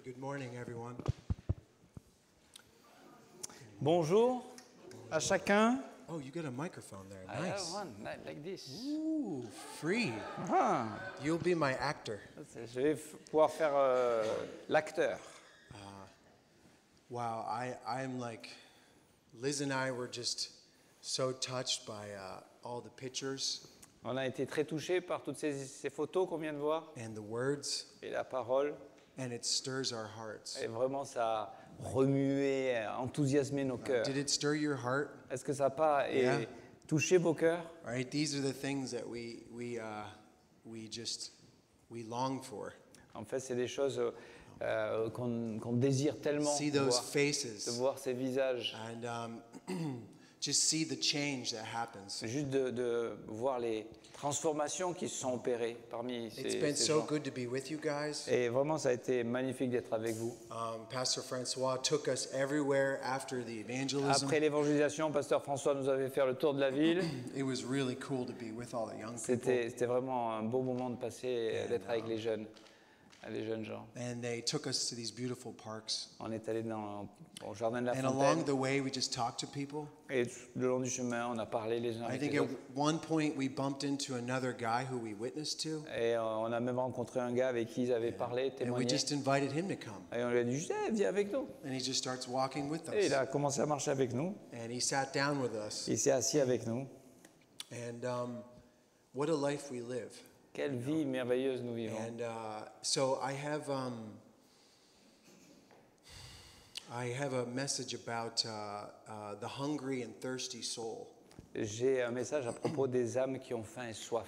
Good morning, everyone. Bonjour à chacun. Oh, you got a microphone there. I have Nice. one like this. Ooh, free. Ah, You'll be my actor. je vais pouvoir faire l'acteur. Wow, I'm like, Liz and I were just so touched by all the pictures On a été très touchés par toutes ces photos qu'on vient de voir and the words, et la parole. and it stirs our hearts. Et vraiment, ça a remué, enthousiasmé nos cœurs. Did it stir your heart? Est-ce que ça n'a pas Yeah. touché vos cœurs? All right, these are the things that we long for. En fait, c'est des choses qu'on désire tellement See de those faces voir ces visages. and just see the change that happens. Juste de voir les transformations qui se sont opérées parmi It's ces been ces so gens. good to be with you guys. Et vraiment, ça a été magnifique d'être avec vous. Pastor Francois took us everywhere after the evangelism. Après l'évangélisation, Pasteur François nous avait fait le tour de la ville. It was really cool to be with all the young people. C'était vraiment un beau moment de passer, d'être avec les jeunes gens. And they took us to these beautiful parks. On est allé au jardin de la And along Fontaine. the way, we just talked to people. Et le long du chemin, on a parlé les uns I avec think les at autres. one point we bumped into another guy who we witnessed to, Et on a même rencontré un gars avec qui ils avaient parlé, and we témoigné. just invited him to come. Et on lui a dit, viens avec nous. And he just starts walking with Et il us. a commencé à marcher avec nous. And he sat down with us. Il s'est assis avec nous. And what a life we live. Quelle vie merveilleuse nous vivons. And so I have a message about the hungry and thirsty soul. J'ai un message à propos des âmes qui ont faim et soif.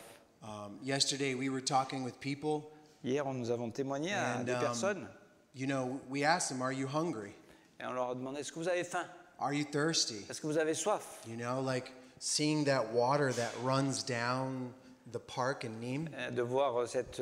Yesterday we were talking with people, Hier, nous avons témoigné à and des personnes you know, we asked them, "Are you hungry? et on leur a demandé, est-ce que vous avez faim? Are you thirsty?" Est-ce que vous avez soif? You know, like seeing that water that runs down the park in Nîmes. De voir cette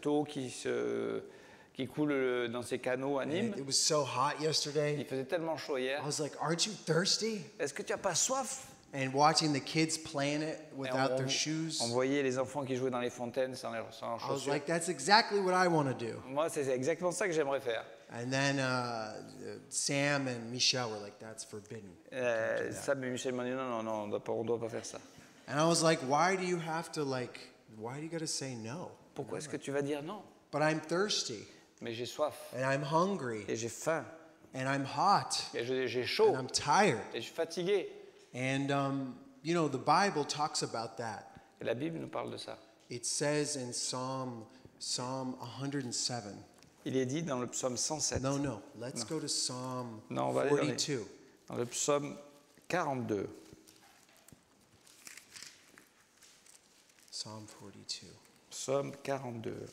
eau qui coule dans ces canaux à And Nîmes. it was so hot Il yesterday. faisait tellement chaud I hier. was like, "Aren't you thirsty?" Est-ce que tu n'as pas soif? And watching the kids playing it Et without their shoes, on voyait les enfants qui jouaient dans les fontaines sans leurs I was chaussures. like, "That's exactly what I want to do." Moi, c'est exactement ça que j'aimerais faire. And then Sam and Michelle were like, "That's forbidden." Sam et Michel m'ont dit, non, on ne doit pas faire ça. And I was like, why do you got to say no? Pourquoi est-ce que tu vas dire non? But I'm thirsty, Mais j'ai soif, and I'm hungry, et j'ai faim, and I'm hot, et j'ai chaud, and I'm tired. et je suis fatigué. And, you know, the Bible talks about that. Et la Bible nous parle de ça. It says in Psalm 107. Il est dit dans le psaume 107. No, let's go to Psalm Non, on va aller 42. dans le psaume 42. Psalm 42. Psaume 42.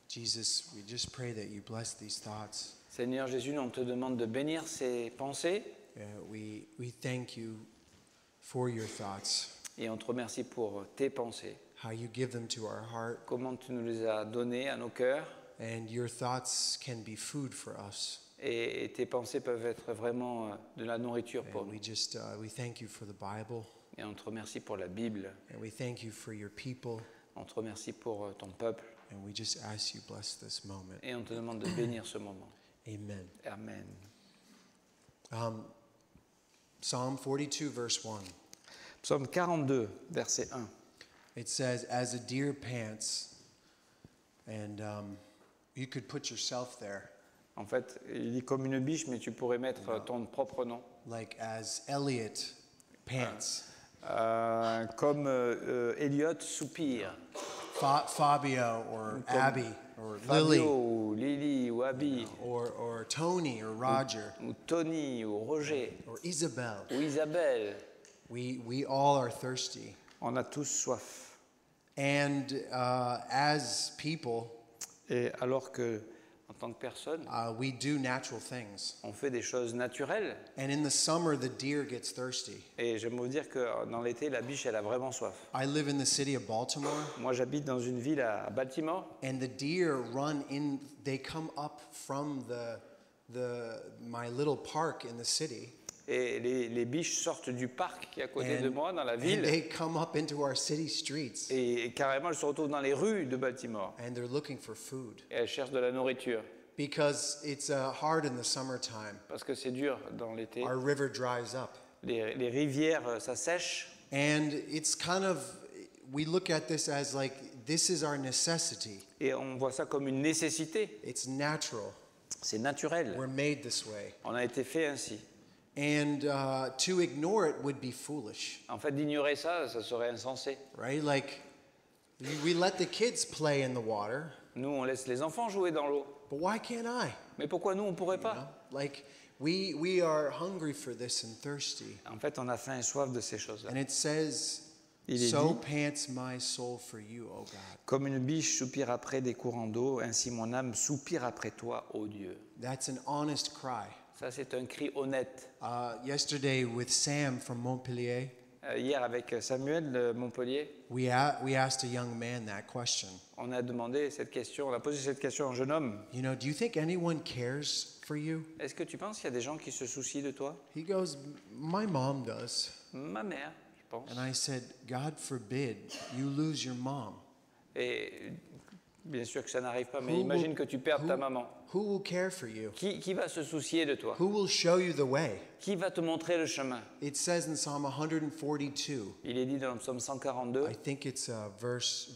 Jesus, we just pray that you bless these thoughts. Seigneur Jésus, on te demande de bénir ces pensées We thank you for your thoughts, et on te remercie pour tes pensées. how you give them to our heart, Comment tu nous les as données à nos cœurs and your thoughts can be food for us. et tes pensées peuvent être vraiment de la nourriture pour And nous. we thank you for the Bible, Et on te remercie pour la Bible, and we thank you for your people, on te remercie pour ton peuple and we just ask you bless this moment. et on te demande de bénir ce moment. Amen. Amen. Psalm 42, verse 1. Psaume 42, verset 1. It says, "As a deer pants," and you could put yourself there, En fait, il dit comme une biche, mais tu pourrais mettre ton propre nom. like as Elliot pants, Comme Elliot soupire. Fabio or Abby or Lily Fabio, ou Lily, ou Abby, or Tony or Roger ou Tony, ou Roger, or Isabel. ou Isabelle. We all are thirsty. On a tous soif. And as people, Et alors que, en tant que personne, we do natural things. on fait des choses naturelles. And in the summer, the deer gets thirsty. Et j'aime vous dire que dans l'été, la biche, elle a vraiment soif. I live in the city of Baltimore, Moi, j'habite dans une ville à Baltimore. and the deer they come up from my little park in the city. Et les biches sortent du parc qui est à côté de And, moi, dans la and ville, they come up into our city streets et carrément elles se retrouvent dans les rues de Baltimore. and they're looking for food Et elles cherchent de la nourriture, because it's hard in the summertime. parce que c'est dur dans l'été. Our river dries up. Les rivières, ça sèche. And it's kind of, we look at this as like, this is our necessity. Et on voit ça comme une nécessité. It's natural. C'est naturel. We're made this way. On a été fait ainsi. And to ignore it would be foolish, En fait, d'ignorer ça, ça serait insensé. right? Like, we let the kids play in the water, Nous, on laisse les enfants jouer dans l'eau. but why can't I? Mais pourquoi nous, on ne pourrait You know? pas? Like, we are hungry for this and thirsty. En fait, on a faim et soif de ces choses-là. And it says, Il est so dit, pants my soul for you, O God. comme une biche soupire après des courants d'eau, ainsi mon âme soupire après toi, ô Dieu. That's an honest cry. Ça, c'est un cri honnête. Yesterday with Sam from Montpellier, Hier, avec Samuel de Montpellier, we asked a young man that question. on a demandé cette question, on a posé cette question à un jeune homme. You know, do you think anyone cares for you? Est-ce que tu penses qu'il y a des gens qui se soucient de toi? He goes, my mom does. Ma mère, je pense. And I said, God forbid you lose your mom. Et bien sûr que ça n'arrive pas, mais Who imagine will- que tu perdes ta who- maman. Who will care for you? Qui va se soucier de toi? Who will show you the way? Qui va te montrer le chemin? It says in Psalm 142, Il est dit dans le psaume 142, I think it's verse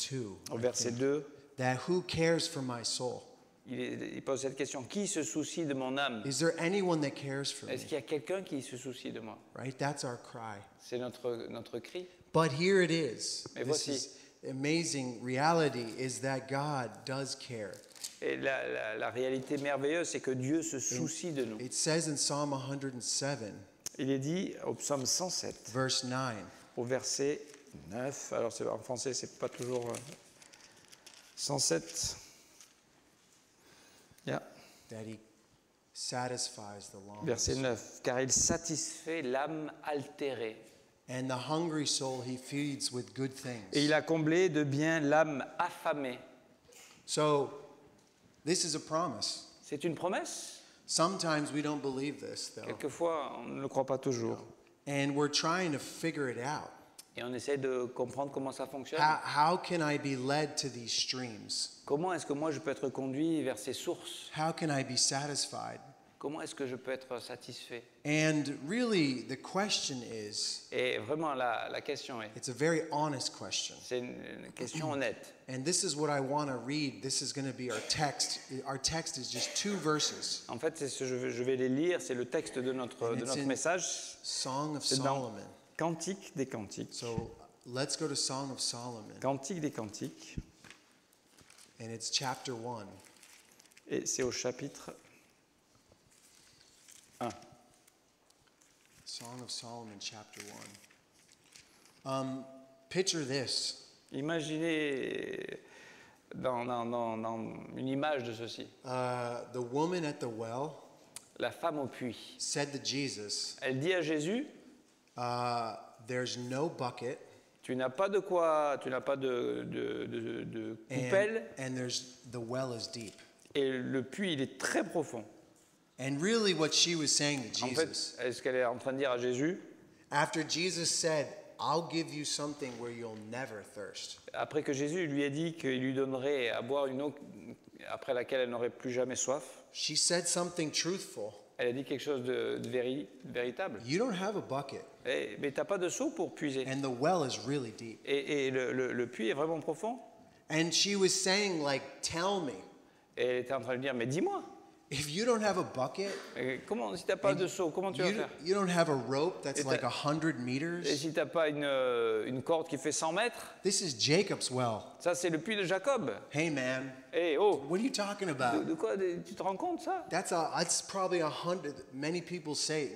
2, au verset 2, that who cares for my soul? il pose cette question. Qui se soucie de mon âme? Is there anyone that cares for me? Est-ce qu'il y a quelqu'un qui se soucie de moi? Right? That's our cry. C'est notre cri. But here it is. Mais This voici. is amazing reality is that God does care. Et la réalité merveilleuse, c'est que Dieu se soucie de nous. It says in Psalm 107, Il est dit au psaume 107, verse 9, au verset 9, alors en français, c'est pas toujours 107. Yeah. that he satisfies the longings. Verset 9, car il satisfait l'âme altérée. And the hungry soul he feeds with good things. Et il a comblé de bien l'âme affamée. So, this is a promise. C'est une promesse. Sometimes we don't believe this, though. Quelquefois, on ne le croit pas toujours. And we're trying to figure it out. Et on essaie de comprendre comment ça fonctionne. How can I be led to these streams? Comment est-ce que moi je peux être conduit vers ces sources? How can I be satisfied? Comment est-ce que je peux être satisfait? And really, the question is, Et vraiment, la question est, it's a very honest question. c'est une question honnête. And this is what I want to read. This is going to be our text. Our text is just 2 verses. En fait, c'est ce que je vais les lire, c'est le texte de notre it's in message. Song of C'est dans Solomon. Cantique des Cantiques. So let's go to Song of Solomon. Cantique des Cantiques. And it's chapter 1. Et c'est au chapitre 1. Song of Solomon, chapter 1. Picture this. Imaginez dans une image de ceci. The woman at the well La femme au puits. said to Jesus, Elle dit à Jésus, there's no bucket tu n'as pas de quoi, tu n'as pas de coupelle, and the well is deep. et le puits, il est très profond. And really what she was saying to En Jesus, fait, est-ce qu'elle est en train de dire à Jésus, after Jesus said, I'll give you something where you'll never thirst. après que Jésus lui ait dit qu'il lui donnerait à boire une eau après laquelle elle n'aurait plus jamais soif, She said something truthful. elle a dit quelque chose de véritable. You don't have a bucket, Mais tu n'as pas de seau pour puiser. and the well is really deep. Et le puits est vraiment profond. And she was saying, like, tell me, Et elle était en train de dire, mais dis-moi, if you don't have a bucket, comment, si tu n'as pas de seau, comment tu vas faire? you don't have a rope that's Et like t'as- 100 Et meters, si tu n'as pas une corde qui fait 100 mètres, this is Jacob's well. ça c'est le puits de Jacob. Hey, man, Eh oh, what are you talking about? de quoi tu te rends compte ça? That's probably 100. Many people say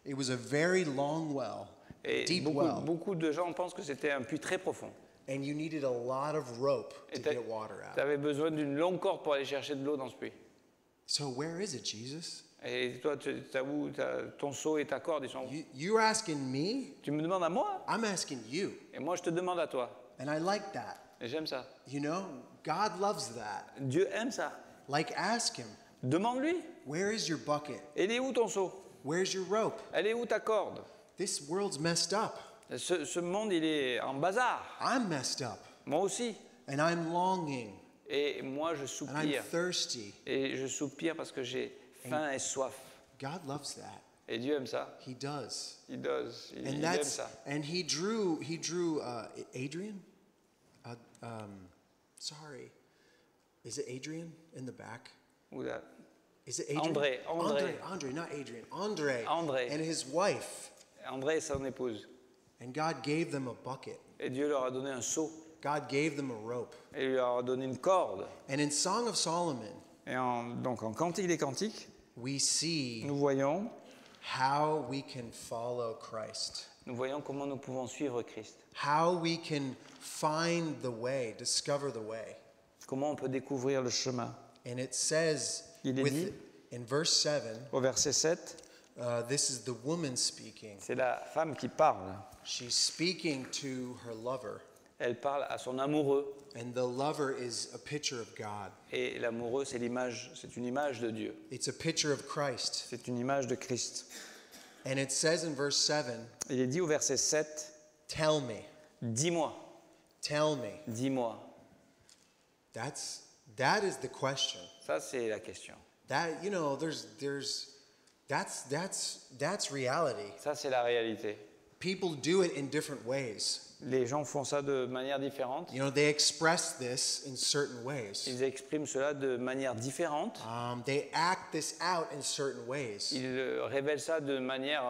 it was a very long well, Et deep well, beaucoup de gens pensent que c'était un puits très profond. and you needed a lot of rope Et to get water tu out. avais besoin d'une longue corde pour aller chercher de l'eau dans ce puits. So where is it, Jesus? Et toi, ton seau et ta corde, ils sont où? You're asking me? Tu me demandes à moi? I'm asking you, Et moi, je te demande à toi. and I like that. Et j'aime ça. You know, God loves that. Dieu aime ça. Like, ask Him, Demande-lui. where is your bucket? Et il est où ton seau? Where's your rope? Elle est où ta corde? This world's messed up. Ce monde, il est en bazar. I'm messed up. Moi aussi. And I'm longing. Et moi, je And I'm soupire. thirsty. Et je soupire parce que j'ai faim et soif. God loves that. Et Dieu aime ça. He does. Il does. Il And aime that's ça. and he drew Adrian. Sorry, is it Adrian in the back? Ou là. Is it Adrian? André. Not Adrian. André. André. And his wife. André et son épouse. And God gave them a bucket. Et Dieu leur a donné un seau. God gave them a rope. Et il leur a donné une corde. And in Song of Solomon, Et donc en Cantique des Cantiques, we see nous voyons how we can follow Christ. comment nous pouvons suivre Christ. How we can find the way, discover the way. Comment on peut découvrir le chemin. And it says Il est dit, in verse 7, au verset 7, this is the woman speaking. c'est la femme qui parle. She's speaking to her lover, Elle parle à son amoureux. and the lover is a picture of God. Et l'amoureux, c'est une image de Dieu. It's a picture of Christ. C'est une image de Christ. And it says in verse 7, Il est dit au verset 7, tell me, dis-moi, tell me. dis-moi. That is the question. Ça, c'est la question. That, you know, that's reality. Ça, c'est la réalité. People do it in different ways. Les gens font ça de manière différente. You know, they express this in certain ways. Ils expriment cela de manière différente. They act this out in certain ways. Ils révèlent ça de manière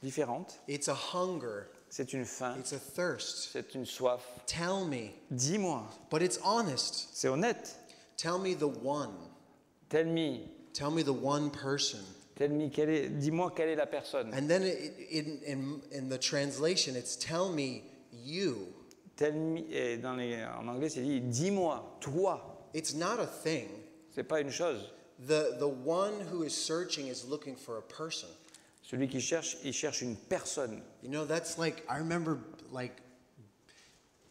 différente. It's a hunger. C'est une faim, It's a thirst. c'est une soif. Tell me. Dis-moi, But it's honest. c'est honnête. Tell me the one. Tell me, Tell me the one person. dis-moi quelle est la personne. And then in the translation, it's tell me you. Tell me, et en anglais, c'est dit dis-moi, toi. It's not a thing. C'est pas une chose. The one who is searching is looking for a person. Celui qui cherche, il cherche une personne. You know, that's like, I remember, like,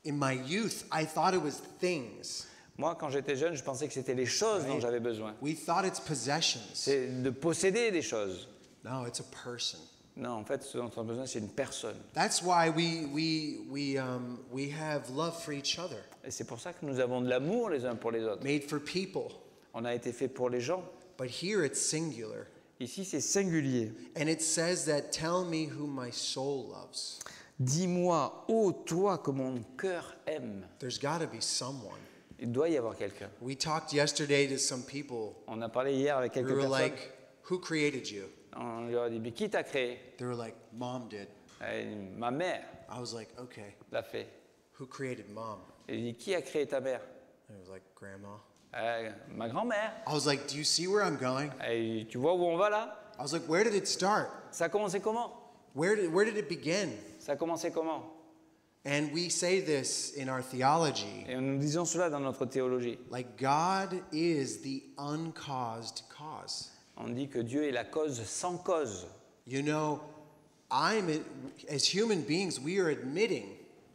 in my youth, I thought it was things. Moi, quand j'étais jeune, je pensais que c'était les choses dont j'avais besoin. We thought it's possessions. C'est de posséder des choses. No, it's a person. Non, en fait, ce dont on a besoin, c'est une personne. That's why we have love for each other. Et c'est pour ça que nous avons de l'amour les uns pour les autres. Made for people. On a été fait pour les gens. But here it's singular. Ici, c'est singulier. And it says that tell me who my soul loves. Dis-moi, ô toi, que mon cœur aime. There's got to be someone. Il doit y avoir quelqu'un. We talked yesterday to some people On a parlé hier avec who quelques were personnes. like, who created you? On leur a dit, mais qui t'a créé? They were like, Mom did. Ma mère I was like, okay. l'a fait. Who created Mom? Et il dit, qui a créé ta mère? And it was like, Grandma. Ma grand-mère. I was like, do you see where I'm going? Et tu vois où on va là? I was like, where did it start? Ça a commencé comment? Where did it begin? Ça a commencé comment? And we say this in our theology, Et nous disons cela dans notre théologie. like God is the uncaused cause. On dit que Dieu est la cause sans cause. You know, as human beings, we are admitting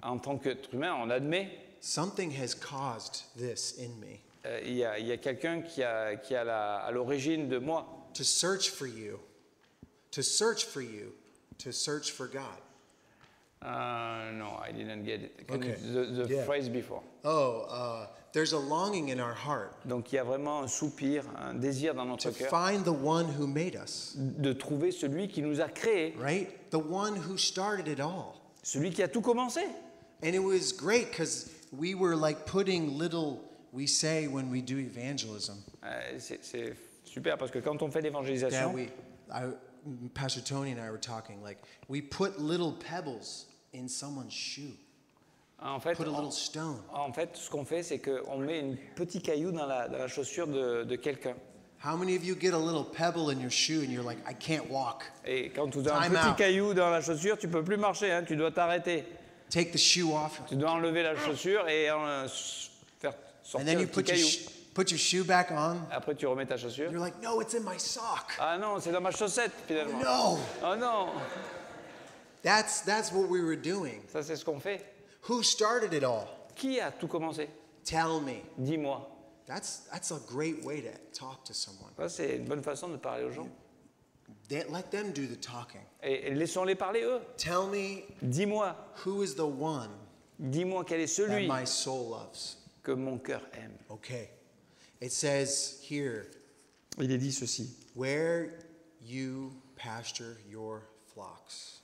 En tant qu'être humain, on admet, something has caused this in me. il y a quelqu'un qui est à l'origine de moi. To search for you, to search for you, to search for God. No, I didn't get it. Okay. The Yeah. phrase before. There's a longing in our heart Donc il y a vraiment un soupir, un désir dans notre to cœur find the one who made us, de trouver celui qui nous a créés, right? The one who started it all. celui qui a tout commencé. And it was great because we were like putting little, we say when we do evangelism, C'est super parce que quand on fait that l'évangélisation, Pastor Tony and I were talking, like we put little pebbles in someone's shoe, en fait, put a little stone. ce qu'on fait, c'est qu'on met un petit caillou dans la chaussure de quelqu'un. How many of you get a little pebble in your shoe and you're like, I can't walk? Et quand tu as un Time petit out. caillou dans la chaussure, tu peux plus marcher, hein, tu dois t'arrêter. Take the shoe off, Tu dois enlever la chaussure et faire and sortir then le you petit caillou. put your shoe back on. Après, tu remets ta chaussure. You're like, no, it's in my sock. Ah non, c'est dans ma chaussette finalement. No, Oh non, that's what we were doing. ça c'est ce qu'on fait. Who started it all? Qui a tout commencé? Tell me. Dis-moi. That's a great way to talk to someone. Ça, c'est une bonne façon de parler aux gens. let them do the talking. Et laissons-les parler eux. Tell me, Dis-moi, who is the one dis-moi quel est that celui my soul loves? que mon cœur aime. Okay. It says here, Il est dit ceci. where you pasture your flocks.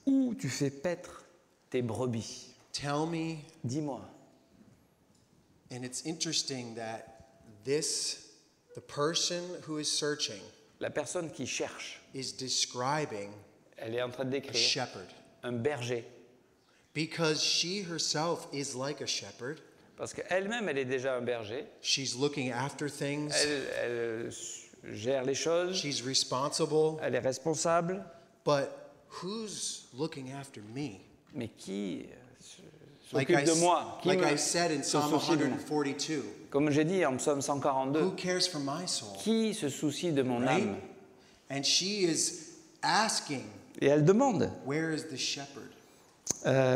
Où tu fais paître tes brebis? Tell me, Dis-moi. and it's interesting that the person who is searching La personne qui cherche, is describing elle est en train de a décrire shepherd. un berger. Because she herself is like a shepherd. Parce qu'elle-même, elle est déjà un berger. She's looking after things. Elle gère les choses. She's responsible. Elle est responsable. But who's looking after me? Mais qui Like s'occupe de moi? Qui like me I said in se Psalm soucie de moi? 142, Comme j'ai dit en psaume 142, who cares for my soul? qui se soucie de mon Right? âme? And she is asking, Et elle demande, where is the shepherd?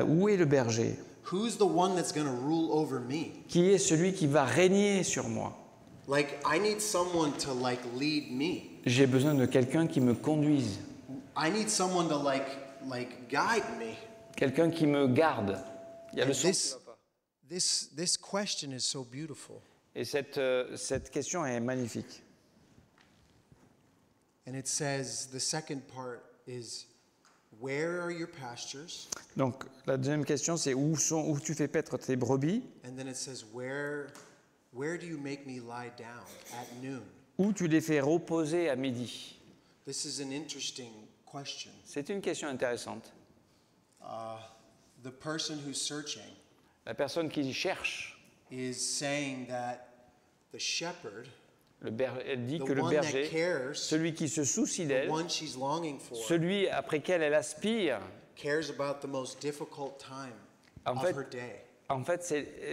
où est le berger? Who's the one that's going to rule over me? Qui est celui qui va régner sur moi? Like, I need someone to lead me. J'ai besoin de quelqu'un qui me conduise, I need someone to guide me. quelqu'un qui me garde. Il y a And le son qui va pas. this question is so beautiful. Et cette question est magnifique. And it says, the second part is, where are your pastures? Donc la deuxième question c'est où tu fais paître tes brebis? And then it says, where do you make me lie down at noon? Où tu les fais reposer à midi? This is an interesting question. C'est une question intéressante. The person who's searching La personne qui cherche, is saying that the shepherd, elle dit the que le one that berger, cares, celui qui se soucie the d'elle, one she's longing for, celui après quel elle aspire, cares about the most difficult time En of fait, her day. en fait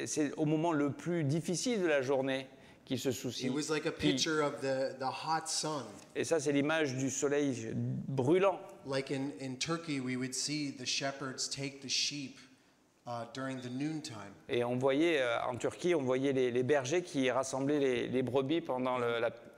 c'est au moment le plus difficile de la journée qu'il se soucie. It was like a Puis- picture of the hot sun. et ça, c'est l'image du soleil brûlant. Like in Turkey, we would see the shepherds take the sheep during the noontime. Et on voyait, en Turquie, on voyait les bergers qui rassemblaient les brebis pendant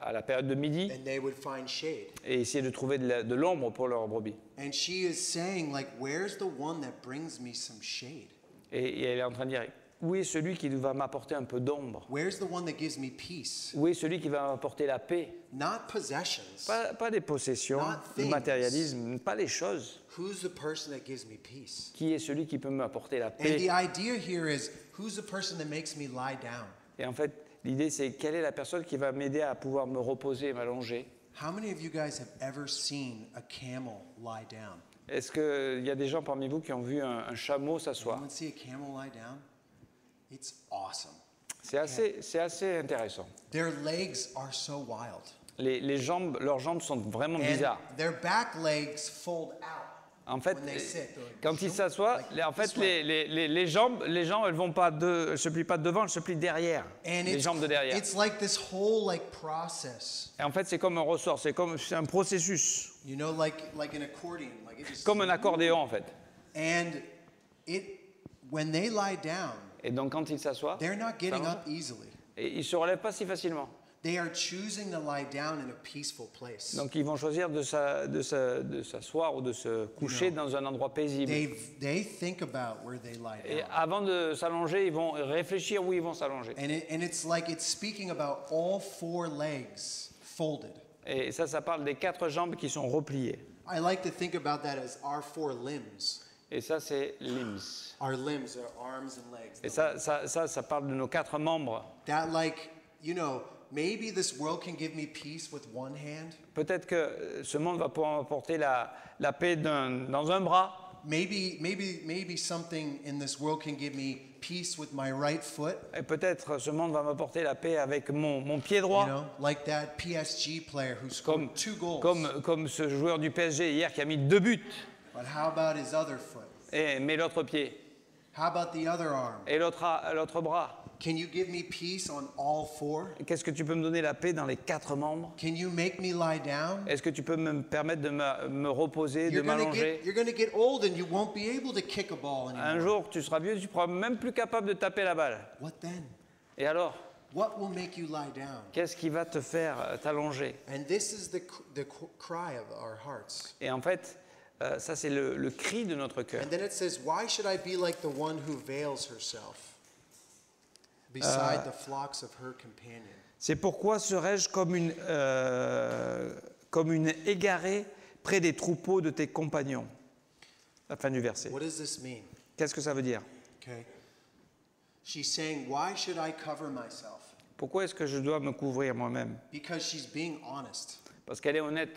à la période de midi And they would find shade. et essayaient de trouver de l'ombre pour leurs brebis. And she is saying, where's the one that brings me some shade? Et elle est en train de dire, où est celui qui va m'apporter un peu d'ombre? Where's the one that gives me peace? Où est celui qui va m'apporter la paix? Not possessions. Pas des possessions, Not le things. matérialisme, pas les choses. Who's the person that gives me peace? Qui est celui qui peut m'apporter la And paix? the idea here is, who's the person that makes me lie down? Et en fait, l'idée, c'est quelle est la personne qui va m'aider à pouvoir me reposer et m'allonger? How many of you guys have ever seen a camel lie down? Est-ce qu'il y a des gens parmi vous qui ont vu un chameau s'asseoir? Anyone see a camel lie down? It's awesome. C'est assez intéressant. Their legs are so wild. Leurs jambes sont vraiment And bizarres. their back legs fold out. En fait, When they sit, they're like, quand ils s'assoient, like en fait, this way. les jambes, elles vont pas elles se plient pas de devant, elles se plient derrière. And Les jambes de derrière. it's like this whole process. Et en fait, c'est comme un ressort, c'est un processus, You know, like an accordion. Like it just, comme un accordéon en fait. And when they lie down, Et donc quand ils s'assoient, they're not getting ça va. up easily. Et ils se relèvent pas si facilement. They are choosing to lie down in a peaceful place. Donc ils vont choisir de s'asseoir ou de se coucher dans un endroit paisible. They think about where they lie Et down. avant de s'allonger, ils vont réfléchir où ils vont s'allonger. And it's like it's speaking about all four legs folded. Et ça parle des 4 jambes qui sont repliées. I like to think about that as our four limbs. Et ça, c'est limbs. Our limbs, our arms and legs. Et ça parle de nos 4 membres. That maybe this world can give me peace with one hand. Peut-être que ce monde va pouvoir m'apporter la paix dans un bras. Maybe something in this world can give me peace with my right foot. Et peut-être ce monde va m'apporter la paix avec mon pied droit. You know, like that PSG player who scored 2 goals. Comme ce joueur du PSG hier qui a mis 2 buts. But how about his other foot? Mais l'autre pied. How about the other arm? Et l'autre bras. Can you give me peace on all four? Qu'est-ce que tu peux me donner la paix dans les 4 membres? Can you make me lie down? Est-ce que tu peux me permettre de me reposer, de You're m'allonger? going to get old and you won't be able to kick a ball Un anymore. jour, tu seras vieux, tu ne seras même plus capable de taper la balle. What then? Et alors? What will make you lie down? Qu'est-ce qui va te faire t'allonger? And this is the cry of our hearts. Et en fait, ça c'est le cri de notre cœur. And then it says, why should I be like the one who veils herself beside the flocks of her companion? C'est pourquoi serais-je comme une égarée près des troupeaux de tes compagnons. La fin du verset. What does this mean? Qu'est-ce que ça veut dire? Okay. She's saying, why should I cover myself? Pourquoi est-ce que je dois me couvrir moi-même? Because she's being honest. Parce qu'elle est honnête.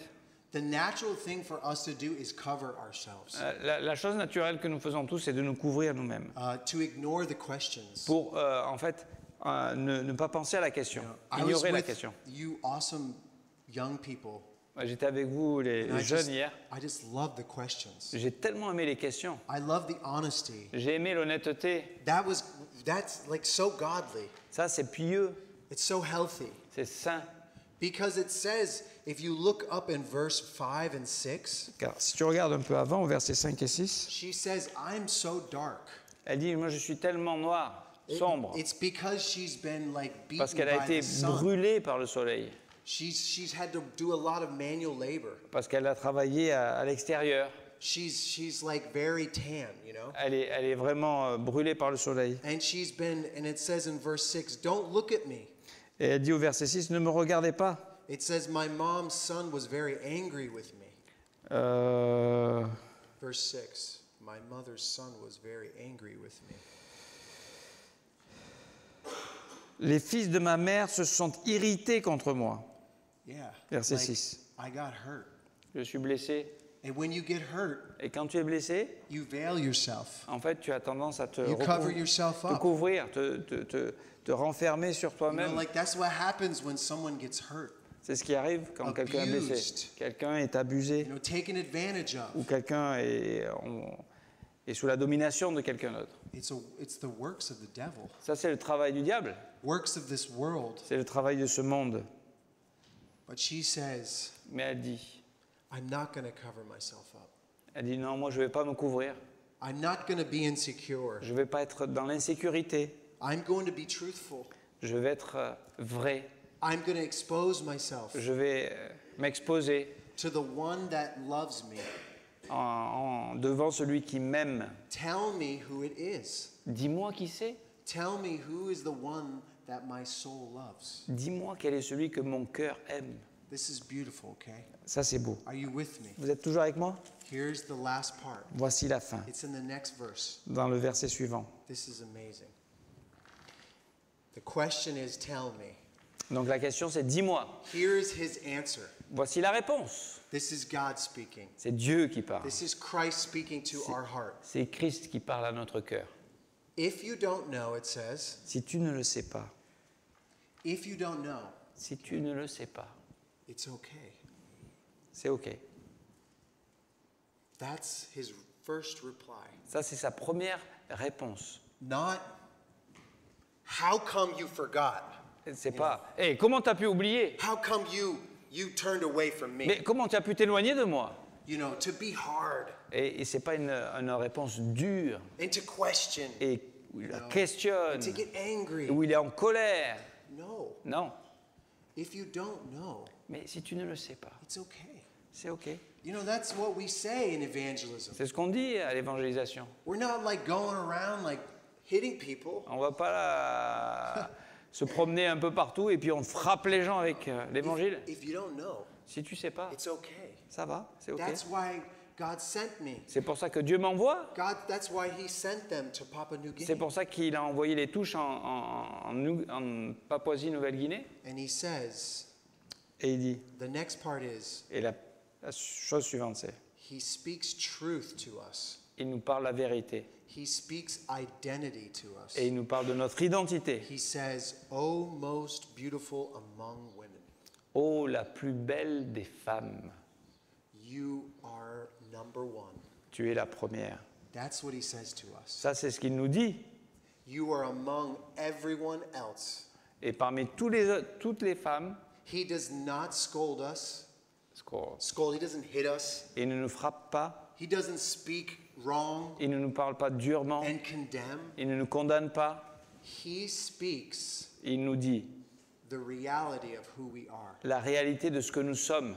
The natural thing for us to do is cover ourselves, La chose naturelle que nous faisons tous, c'est de nous couvrir nous-mêmes. to ignore the questions. Pour, en fait, ne pas penser à la question, I was ignorer la with question. you awesome young people. Moi, j'étais avec vous, les and jeunes, hier. I just love the questions. J'ai tellement aimé les questions. I love the honesty. J'ai aimé l'honnêteté. That's like so godly. Ça, c'est pieux, It's so healthy. c'est sain. Because it says, if you look up in verse 5 and 6, Car si tu regardes un peu avant, au verset 5 et 6, she says, I'm so dark. elle dit, moi je suis tellement noire, sombre, It's because she's been like parce beaten qu'elle a by été the sun. brûlée par le soleil, She's had to do a lot of manual labor. parce qu'elle a travaillé à l'extérieur. She's like very tan, you know? Elle est vraiment brûlée par le soleil. And it says in verse 6, don't look at me. Et elle dit au verset 6, ne me regardez pas. It says, my mom's son was very angry with me. Verse 6, my mother's son was very angry with me. Les fils de ma mère se sont irrités contre moi. Yeah. Verset like, 6. I got hurt. Je suis blessé. And when you get hurt, Et quand tu es blessé, you veil yourself. en fait, tu as tendance à te You cover yourself te up. couvrir, te renfermer sur You know, toi-même. like that's what happens when someone gets hurt. C'est ce qui arrive quand quelqu'un est blessé. Abused. Quelqu'un est abusé You know, taken advantage of. ou quelqu'un est sous la domination de quelqu'un d'autre. It's the works of the devil. Ça, c'est le travail du diable. Works of this world. C'est le travail de ce monde. But she says, Mais elle dit, I'm not going to cover myself up. non, moi, je ne vais pas me couvrir. I'm not going to be insecure. Je ne vais pas être dans l'insécurité. I'm going to be truthful. Je vais être vrai. I'm going to expose myself Je vais m'exposer to the one that loves me. devant celui qui m'aime. Tell me who it is. Dis-moi qui c'est. Tell me who is the one that my soul loves. Dis-moi quel est celui que mon cœur aime. This is beautiful, okay? Ça, c'est beau. Are you with me? Vous êtes toujours avec moi? Here's the last part. Voici la fin, It's in the next verse. dans le verset suivant. This is amazing. The question is, tell me. Donc la question, c'est dis-moi. Here's his answer. Voici la réponse. This is God speaking. C'est Dieu qui parle. This is Christ speaking to our heart. C'est Christ qui parle à notre cœur. If you don't know, it says, Si tu ne le sais pas, if you don't know, si tu ne le sais pas, it's okay. c'est OK. That's his first reply. Ça, c'est sa première réponse. Not, how come you forgot? C'est pas, hey, comment tu as pu oublier? How come you turned away from me? Mais comment tu as pu t'éloigner de moi? You know, to be hard Et c'est pas une réponse dure and to question et où il la questionne, and to get angry. où il est en colère. No. Non. If you don't know, Mais si tu ne le sais pas, it's okay. c'est OK. You know, that's what we say in evangelism. C'est ce qu'on dit à l'évangélisation. We're not like going around like hitting people. On va pas se promener un peu partout et puis on frappe les gens avec l'évangile. If you don't know, Si tu sais pas, it's okay. ça va, c'est OK. That's why God sent me. C'est pour ça que Dieu m'envoie. That's why he sent them to Papua New C'est Guinea. pour ça qu'il a envoyé les touches en Papouasie-Nouvelle-Guinée. And he says, Et il dit, the next part is, et la chose suivante c'est, he speaks truth to us. il nous parle la vérité. He speaks identity to us. Et il nous parle de notre identité. He says, "O most beautiful among women, Oh, la plus belle des femmes, you are number one." tu es la première. That's what he says to us. Ça, c'est ce qu'il nous dit. You are among everyone else. Et parmi toutes les femmes, He does not scold us. scold, He doesn't hit us. il ne nous frappe pas, He doesn't speak wrong il ne nous parle pas durement, and condemn. il ne nous condamne pas, He speaks Il nous dit the reality of who we are. la réalité de ce que nous sommes.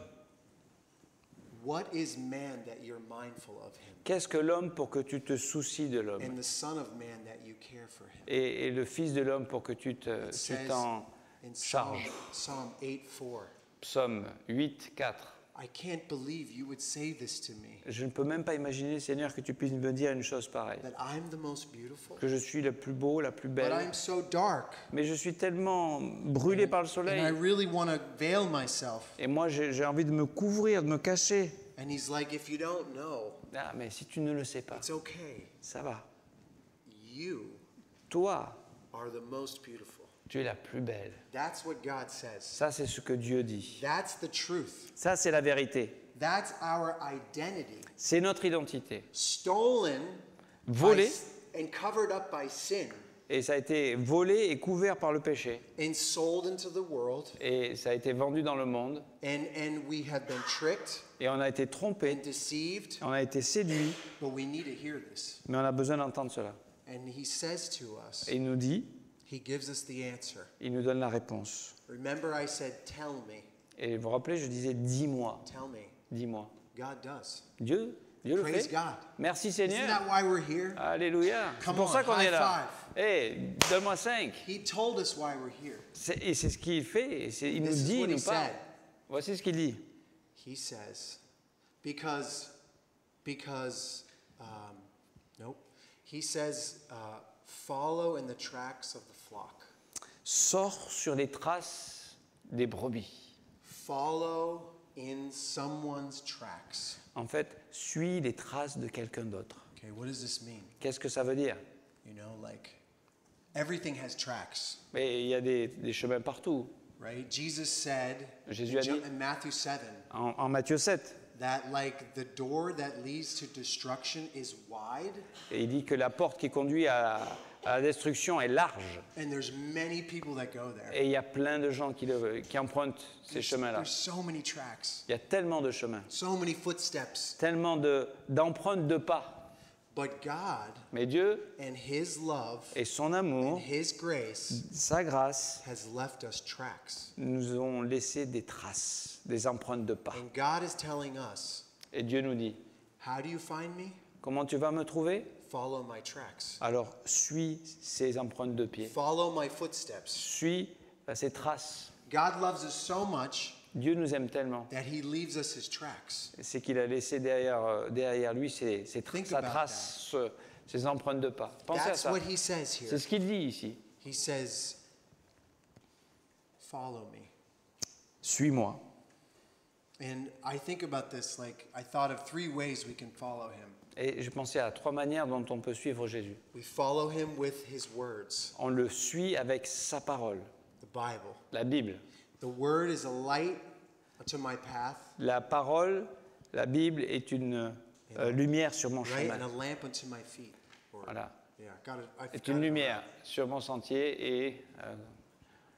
What is man that you're mindful of him? Qu'est-ce que l'homme pour que tu te soucies de l'homme? And the son of man that you care for him. Et le fils de l'homme pour que tu It t'en says in charges. Psalm 8:4. Psaume 8, 4. I can't believe you would say this to me. Je ne peux même pas imaginer, Seigneur, que tu puisses me dire une chose pareille. That I'm the most beautiful. Que je suis le plus beau, la plus But belle. I'm so dark. Mais je suis tellement brûlé par le And I soleil. really want to veil myself. Et moi, j'ai envie de me couvrir, de me cacher. And he's like, if you don't know, Ah, mais si tu ne le sais pas, it's okay. ça va. You Toi, are the most beautiful. tu es la plus belle. That's what God says. Ça, c'est ce que Dieu dit. That's the truth. Ça, c'est la vérité. That's our identity. C'est notre identité. Stolen Volée, and covered up by sin et ça a été volé et couvert par le péché. and sold into the world. Et ça a été vendu dans le monde. And we have been tricked Et on a été trompé, and deceived. on a été séduit, But we need to hear this. mais on a besoin d'entendre cela. And he says to us, Et il nous dit, he gives us the answer. il nous donne la réponse. Remember I said, tell me, Et vous vous rappelez, je disais, dis-moi, tell me. dis-moi. God does. Dieu le Praise fait. God. Merci Isn't Seigneur. that why we're here? Alléluia. C'est Come pour on, ça qu'on high est là. Hé, donne-moi 5. He told us why we're here. Et c'est ce qu'il fait. Il nous This is dit, what il he nous parle. said. Voici ce qu'il dit. He says, nope. He says, follow in the tracks of the flock. Sors sur les traces des brebis. Follow in someone's tracks. En fait, suis les traces de quelqu'un d'autre. Okay, what does this mean? Qu'est-ce que ça veut dire? You know, like everything has tracks, Mais il y a des chemins partout. right? Jesus said Jésus a dit- in Matthew 7 En Matthieu 7, that like the door that leads to destruction is wide et il dit que la porte qui conduit à la destruction est large. and there's many people that go there. Et il y a plein de gens qui empruntent ces chemins-là. There's so many tracks, Il y a tellement de chemins, so many footsteps. tellement d'empreintes de pas. But God Mais Dieu and his love et son and amour, his grace sa grâce, has left us tracks. nous ont laissé des traces, des empreintes de pas. And God is telling us, Et Dieu nous dit, how do you find me? comment tu vas me trouver? Follow my tracks. Alors suis ces empreintes de pied, Follow my footsteps. suis ces traces. God loves us so much Dieu nous aime tellement, that he leaves us his tracks. c'est qu'il a laissé derrière lui Think sa about trace, ses empreintes de pas. Pensez à That's ça. what he says C'est here. ce qu'il dit ici. He says, follow me. Suis-moi. And I think about this, like, I thought of 3 ways we can follow him. Et je pensais à 3 manières dont on peut suivre Jésus. We follow him with his words, On le suit avec sa parole, the Bible. la Bible. The word is a light unto my path, La parole, la Bible est une lumière sur mon right? And chemin. a lamp unto my feet. Or- Voilà. Yeah, got it. I Est forgot une it. lumière sur mon sentier et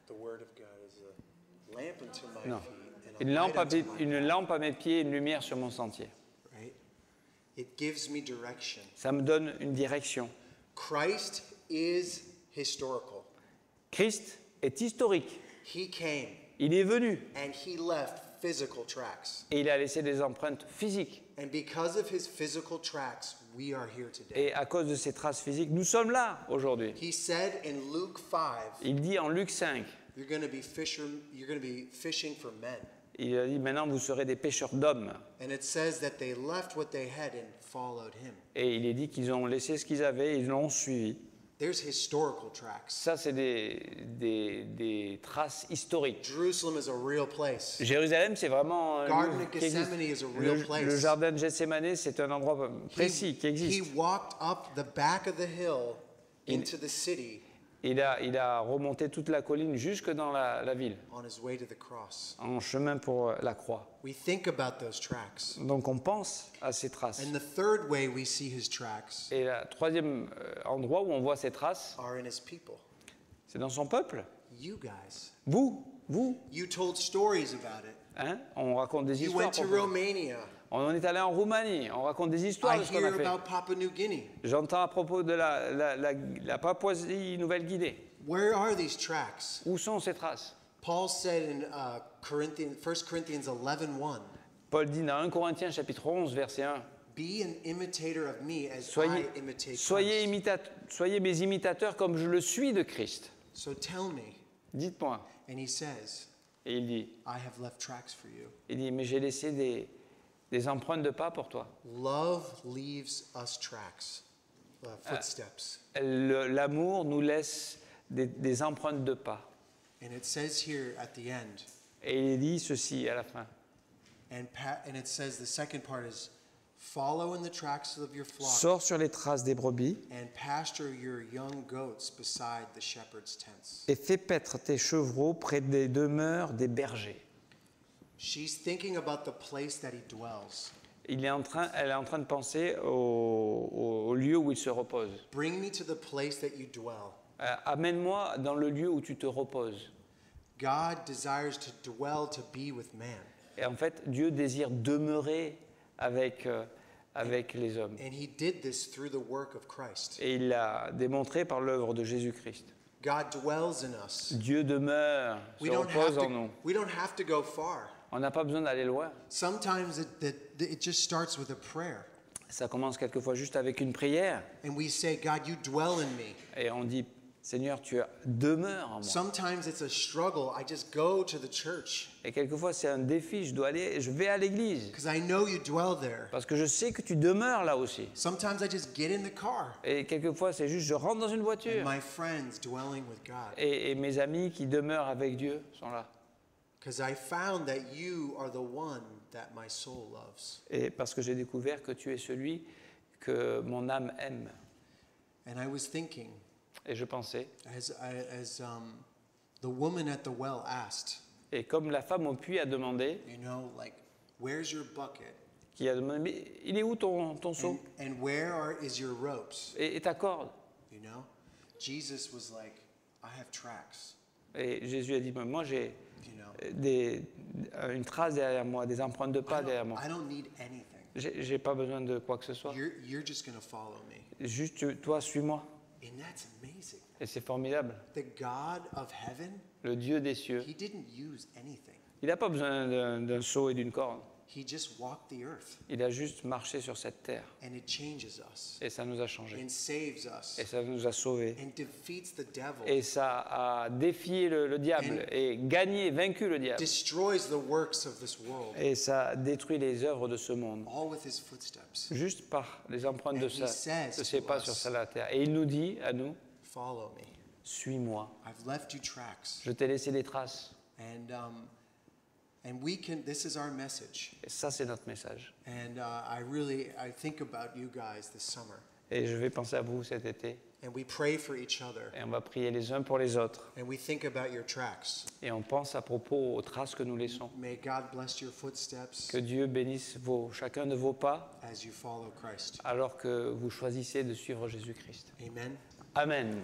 The word of God is a lamp unto my non, feet and a une light unto my une lampe à mes pieds, une lumière sur mon sentier. right? It gives me direction. Ça me donne une direction. Christ is historical. Christ est historique. He came Il est venu and he left physical tracks. et il a laissé des empreintes physiques. And because of his physical tracks, we are here today. Et à cause de ces traces physiques, nous sommes là aujourd'hui. He said in Luke 5, Il dit en Luc 5, you're going to be fishing for men. il a dit maintenant vous serez des pêcheurs d'hommes. And it says that they left what they had and followed him. Et il est dit qu'ils ont laissé ce qu'ils avaient et ils l'ont suivi. There's historical tracks. Ça, c'est des traces historiques. Jerusalem is a real place. Jérusalem, c'est vraiment un Garden lieu of qui existe. Gethsemane is a real place. Le jardin de Gethsemane, c'est un endroit précis qui He existe. walked up the back of the hill into the city Il a remonté toute la colline jusque dans la ville, on his way to the cross. en chemin pour la croix. We think about those tracks. Donc on pense à ces traces. And the third way we see his tracks Et le troisième endroit où on voit ces traces, are in his people. c'est dans son peuple. You guys. Vous, You told stories about it. hein, on raconte des You histoires. went to pour- Romania. On est allé en Roumanie, on raconte des histoires I de ce qu'on a hear fait. about Papua New Guinea. J'entends à propos de la Papouasie-Nouvelle-Guinée. Where are these tracks? Où sont ces traces? Paul said in 1 Corinthians 11:1, Paul dit dans 1 Corinthiens chapitre 11, verset 1, be an imitator of me as soyez, I imitate soyez, Christ. soyez mes imitateurs comme je le suis de Christ. So tell me. Dites-moi. And he says, Et il dit, I have left tracks for you. mais j'ai laissé des empreintes de pas pour toi. Love leaves us tracks, footsteps. L'amour nous laisse des empreintes de pas. And it says here at the end, Et il dit ceci à la fin. and it says the second part is, follow in the tracks of your flock Sors sur les traces des brebis and pasture your young goats beside the shepherd's tents. et fais paître tes chevreaux près des demeures des bergers. She's thinking about the place that he dwells. Elle est en train de penser au lieu où il se repose. Bring me to the place that you dwell. Amène-moi dans le lieu où tu te reposes. God desires to dwell, to be with man. Et en fait, Dieu désire demeurer avec les hommes. And he did this through the work of Christ. Et il l'a démontré par l'œuvre de Jésus-Christ. God dwells in us. Dieu demeure, se repose en nous. We don't have to go far. On n'a pas besoin d'aller loin. Sometimes it just starts with a prayer. Ça commence quelquefois juste avec une prière. And we say, God, you dwell in me. Et on dit, Seigneur, tu demeures en moi. Sometimes it's a struggle. I just go to the church Et quelquefois, c'est un défi. Je vais à l'église. because I know you dwell there. Parce que je sais que tu demeures là aussi. Sometimes I just get in the car Et quelquefois, c'est juste, je rentre dans une and voiture. my friends dwelling with God. Et mes amis qui demeurent avec Dieu sont là. Because I found that you are the one that my soul loves. Et parce que j'ai découvert que tu es celui que mon âme aime. And I was thinking, Et je pensais, as the woman at the well asked, et comme la femme au puits a demandé, you know, like, where's your bucket? qui a demandé, mais il est où ton seau And where is your ropes? et ta corde? You know? Jesus was like, I have tracks. Et Jésus a dit, moi j'ai You know? une trace derrière moi, des empreintes de pas derrière moi. I don't need anything. J'ai pas besoin de quoi que ce soit. You're just going to follow me. Juste toi, suis-moi. And that's amazing. Et c'est formidable. The God of heaven, Le Dieu des cieux, he didn't use anything. il n'a pas besoin d'un seau et d'une corde. He just walked the earth, Il a juste marché sur cette terre. and it changes us Et ça nous a changés. and saves us Et ça nous a sauvés. and defeats the devil, Et ça a défié le diable et gagné, vaincu le diable. destroys the works of this world, Et ça détruit les œuvres de ce monde. all with his footsteps. Juste par les empreintes And de he says ses to pas us, sur la terre. Et il nous dit à nous, Follow me. suis-moi. I've left you tracks. Je t'ai laissé des traces. And we can, this is our message. Et ça, c'est notre message. And I think about you guys this summer. Et je vais penser à vous cet été. And we pray for each other. Et on va prier les uns pour les autres. And we think about your tracks. Et on pense à propos aux traces que nous laissons. May God bless your footsteps Que Dieu bénisse chacun de vos pas as you follow Christ. alors que vous choisissez de suivre Jésus-Christ. Amen. Amen.